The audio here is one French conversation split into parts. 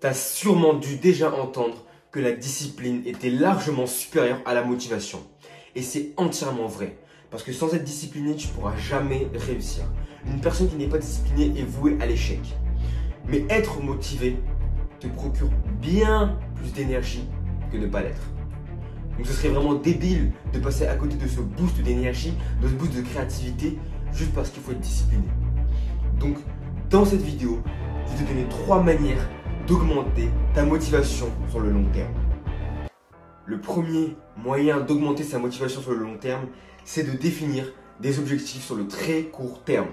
T'as sûrement dû déjà entendre que la discipline était largement supérieure à la motivation. Et c'est entièrement vrai. Parce que sans être discipliné, tu ne pourras jamais réussir. Une personne qui n'est pas disciplinée est vouée à l'échec. Mais être motivé te procure bien plus d'énergie que ne pas l'être. Donc ce serait vraiment débile de passer à côté de ce boost d'énergie, de ce boost de créativité, juste parce qu'il faut être discipliné. Donc dans cette vidéo, je vais te donner 3 manières d'augmenter ta motivation sur le long terme. Le premier moyen d'augmenter sa motivation sur le long terme, c'est de définir des objectifs sur le très court terme.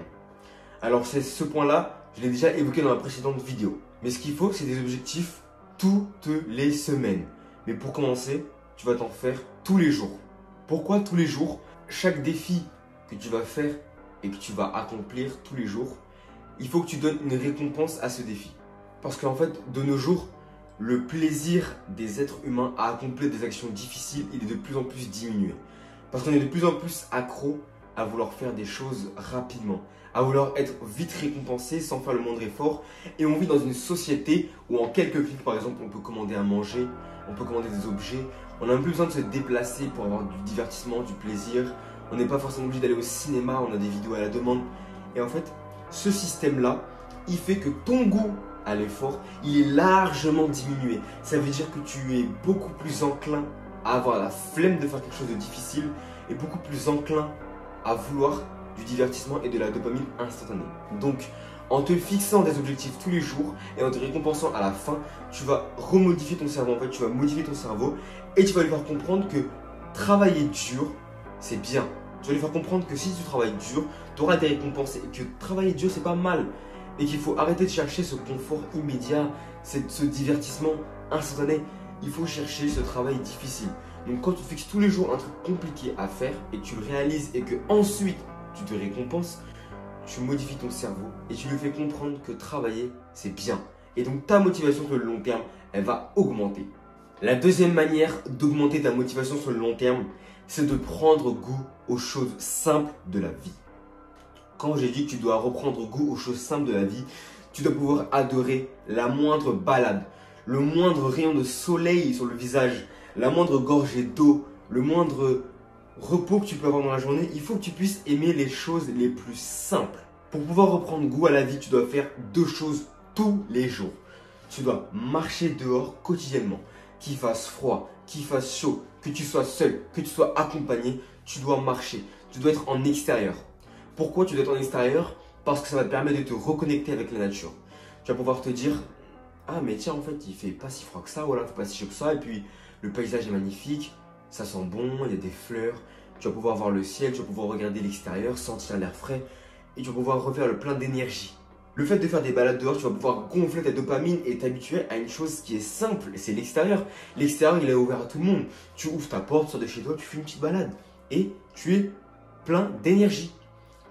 Alors c'est ce point-là, je l'ai déjà évoqué dans la précédente vidéo. Mais ce qu'il faut, c'est des objectifs toutes les semaines. Mais pour commencer, tu vas t'en faire tous les jours. Pourquoi tous les jours? Chaque défi que tu vas faire et que tu vas accomplir tous les jours, il faut que tu donnes une récompense à ce défi. Parce qu'en fait, de nos jours, le plaisir des êtres humains à accomplir des actions difficiles, il est de plus en plus diminué. Parce qu'on est de plus en plus accro à vouloir faire des choses rapidement, à vouloir être vite récompensé sans faire le moindre effort. Et on vit dans une société où en quelques clics, par exemple, on peut commander à manger, on peut commander des objets. On n'a même plus besoin de se déplacer pour avoir du divertissement, du plaisir. On n'est pas forcément obligé d'aller au cinéma, on a des vidéos à la demande. Et en fait, ce système-là, il fait que ton goût à l'effort, il est largement diminué. Ça veut dire que tu es beaucoup plus enclin à avoir la flemme de faire quelque chose de difficile et beaucoup plus enclin à vouloir du divertissement et de la dopamine instantanée. Donc, en te fixant des objectifs tous les jours et en te récompensant à la fin, tu vas remodifier ton cerveau. En fait, tu vas modifier ton cerveau et tu vas lui faire comprendre que travailler dur, c'est bien. Tu vas lui faire comprendre que si tu travailles dur, tu auras des récompenses et que travailler dur, c'est pas mal. Et qu'il faut arrêter de chercher ce confort immédiat, ce divertissement instantané. Il faut chercher ce travail difficile. Donc quand tu fixes tous les jours un truc compliqué à faire et que tu le réalises et que ensuite tu te récompenses, tu modifies ton cerveau et tu lui fais comprendre que travailler, c'est bien. Et donc ta motivation sur le long terme, elle va augmenter. La deuxième manière d'augmenter ta motivation sur le long terme, c'est de prendre goût aux choses simples de la vie. Quand j'ai dit que tu dois reprendre goût aux choses simples de la vie, tu dois pouvoir adorer la moindre balade, le moindre rayon de soleil sur le visage, la moindre gorgée d'eau, le moindre repos que tu peux avoir dans la journée. Il faut que tu puisses aimer les choses les plus simples. Pour pouvoir reprendre goût à la vie, tu dois faire 2 choses tous les jours. Tu dois marcher dehors quotidiennement, qu'il fasse froid, qu'il fasse chaud, que tu sois seul, que tu sois accompagné, tu dois marcher, tu dois être en extérieur. Pourquoi tu dois être en extérieur? Parce que ça va te permettre de te reconnecter avec la nature. Tu vas pouvoir te dire, ah mais tiens en fait il fait pas si froid que ça, ou alors il fait pas si chaud que ça, et puis le paysage est magnifique, ça sent bon, il y a des fleurs, tu vas pouvoir voir le ciel, tu vas pouvoir regarder l'extérieur, sentir l'air frais, et tu vas pouvoir refaire le plein d'énergie. Le fait de faire des balades dehors, tu vas pouvoir gonfler ta dopamine et t'habituer à une chose qui est simple, c'est l'extérieur. L'extérieur il est ouvert à tout le monde. Tu ouvres ta porte, tu sors de chez toi, tu fais une petite balade, et tu es plein d'énergie.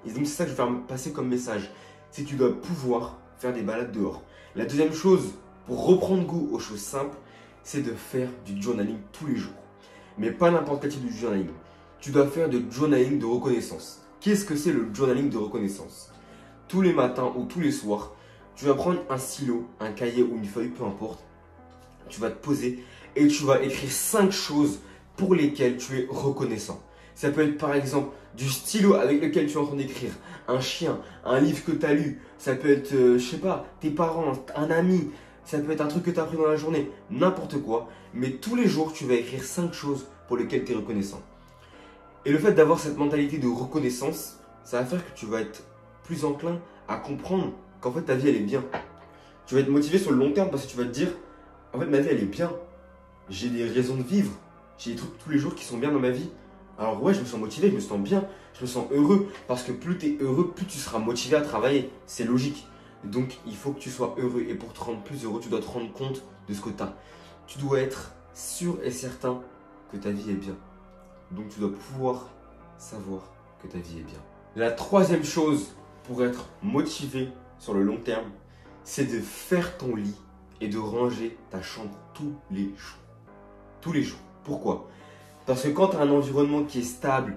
Et donc c'est ça que je vais faire passer comme message, c'est que tu dois pouvoir faire des balades dehors. La deuxième chose, pour reprendre goût aux choses simples, c'est de faire du journaling tous les jours. Mais pas n'importe quel type de journaling. Tu dois faire du journaling de reconnaissance. Qu'est-ce que c'est le journaling de reconnaissance? Tous les matins ou tous les soirs, tu vas prendre un stylo, un cahier ou une feuille, peu importe. Tu vas te poser et tu vas écrire 5 choses pour lesquelles tu es reconnaissant. Ça peut être par exemple du stylo avec lequel tu es en train d'écrire, un chien, un livre que tu as lu, ça peut être, je sais pas, tes parents, un ami, ça peut être un truc que tu as appris dans la journée, n'importe quoi. Mais tous les jours, tu vas écrire 5 choses pour lesquelles tu es reconnaissant. Et le fait d'avoir cette mentalité de reconnaissance, ça va faire que tu vas être plus enclin à comprendre qu'en fait ta vie elle est bien. Tu vas être motivé sur le long terme parce que tu vas te dire, en fait ma vie elle est bien, j'ai des raisons de vivre, j'ai des trucs tous les jours qui sont bien dans ma vie. Alors ouais, je me sens motivé, je me sens bien, je me sens heureux. Parce que plus tu es heureux, plus tu seras motivé à travailler. C'est logique. Donc il faut que tu sois heureux. Et pour te rendre plus heureux, tu dois te rendre compte de ce que tu as. Tu dois être sûr et certain que ta vie est bien. Donc tu dois pouvoir savoir que ta vie est bien. La troisième chose pour être motivé sur le long terme, c'est de faire ton lit et de ranger ta chambre tous les jours. Tous les jours. Pourquoi ? Parce que quand tu as un environnement qui est stable,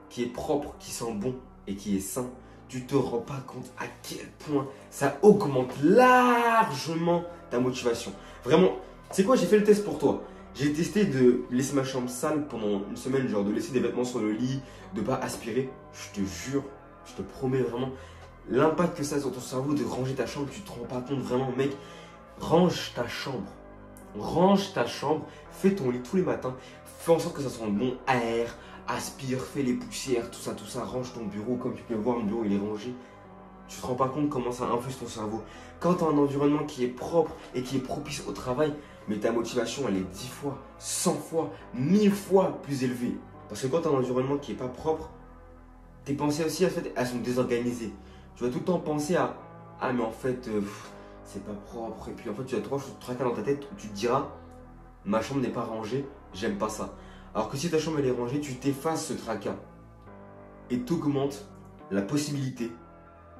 qui est propre, qui sent bon et qui est sain, tu ne te rends pas compte à quel point ça augmente largement ta motivation. Vraiment, tu sais quoi, j'ai fait le test pour toi. J'ai testé de laisser ma chambre sale pendant une semaine, genre de laisser des vêtements sur le lit, de pas aspirer. Je te jure, je te promets vraiment, l'impact que ça a sur ton cerveau de ranger ta chambre, tu te rends pas compte vraiment, mec. Range ta chambre. Range ta chambre, fais ton lit tous les matins, fais en sorte que ça sente bon air, aspire, fais les poussières, tout ça, range ton bureau. Comme tu peux le voir, mon bureau il est rangé. Tu te rends pas compte comment ça influe ton cerveau. Quand tu as un environnement qui est propre et qui est propice au travail, mais ta motivation elle est 10 fois, 100 fois, 1000 fois plus élevée. Parce que quand tu as un environnement qui est pas propre, tes pensées aussi en fait, elles sont désorganisées. Tu vas tout le temps penser à ah mais en fait c'est pas propre, et puis en fait tu as trois tracas dans ta tête où tu te diras ma chambre n'est pas rangée, j'aime pas ça. Alors que si ta chambre elle est rangée, tu t'effaces ce tracas et t'augmentes la possibilité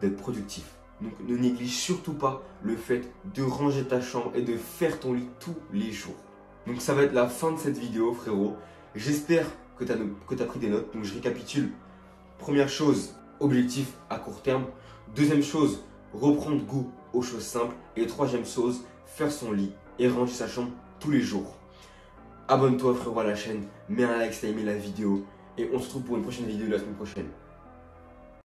d'être productif. Donc ne néglige surtout pas le fait de ranger ta chambre et de faire ton lit tous les jours. Donc ça va être la fin de cette vidéo, frérot. J'espère que tu as pris des notes. Donc je récapitule. Première chose, objectif à court terme. Deuxième chose, reprendre goût aux choses simples. Et troisième chose, faire son lit et ranger sa chambre tous les jours. Abonne-toi, frérot, à la chaîne. Mets un like si t'as aimé la vidéo. Et on se retrouve pour une prochaine vidéo la semaine prochaine.